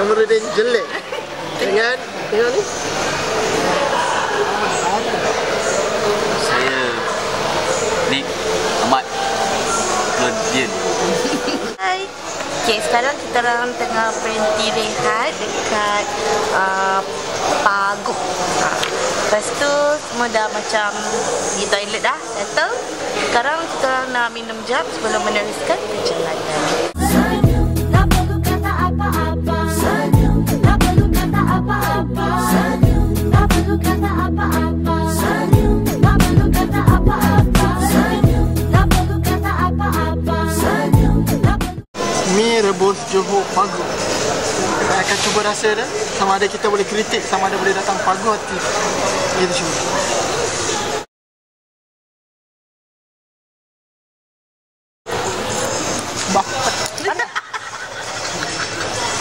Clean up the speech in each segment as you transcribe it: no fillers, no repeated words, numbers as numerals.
Kamera dia jelek. Tengok ni. Saya Nick Ahmad Nordin. Hai. Okay, sekarang kita orang tengah berhenti rehat dekat Pagoh. Lepas tu semua dah macam di toilet dah, settle. Sekarang kita orang nak minum jap sebelum meneruskan perjalanan. Tak perlu kata apa-apa. Tak perlu kata apa-apa. Tak perlu kata apa-apa. Tak perlu kata apa-apa. Tak perlu kata apa-apa. Mi rebus Johor Pagoh. Kita akan cuba rasa dah. Sama ada kita boleh kritik, sama ada boleh datang Pagoh atau tidak. Kita cuba.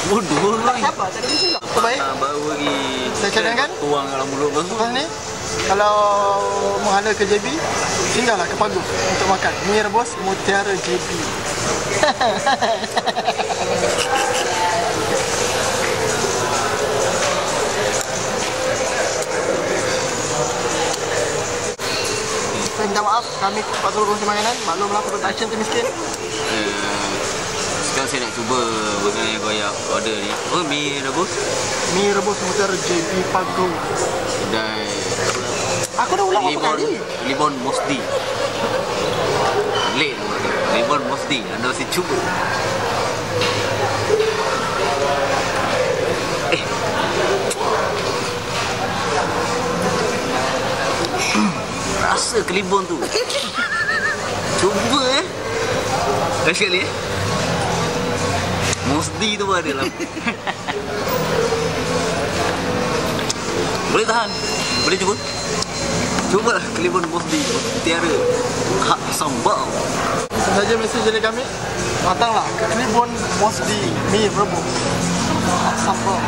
Bodoh lah. Sabar, tak ada masalah. Baik. Baru lagi Saya cadangkan. tuang dalam mulut bang. Lepas ni, kalau menghala ke JB, singgahlah ke Pagoh untuk makan mi rebus Mutiara JB. Saya minta maaf, kami terpaksa berkongsi makanan. Maklumlah production tu miskin. Sekarang saya nak cuba makan yang koyak order ni. Oh, mi rebus Mi rebus Mutiara JB Pagoh. dan Aku dah ulang berapa kali? Libon Mosdi. Late Libon Mosdi. Anda mesti cuba. Rasa kelibon tu. Cuba Lagi sekali Mosdi tu pun ada lah. Boleh tahan. Boleh cuba. Cubalah kelibon Mosdi Mutiara hak sambal. Saja mesej dari kami. Datanglah ke Kelibon Mosdi Mi rebus. Sambal.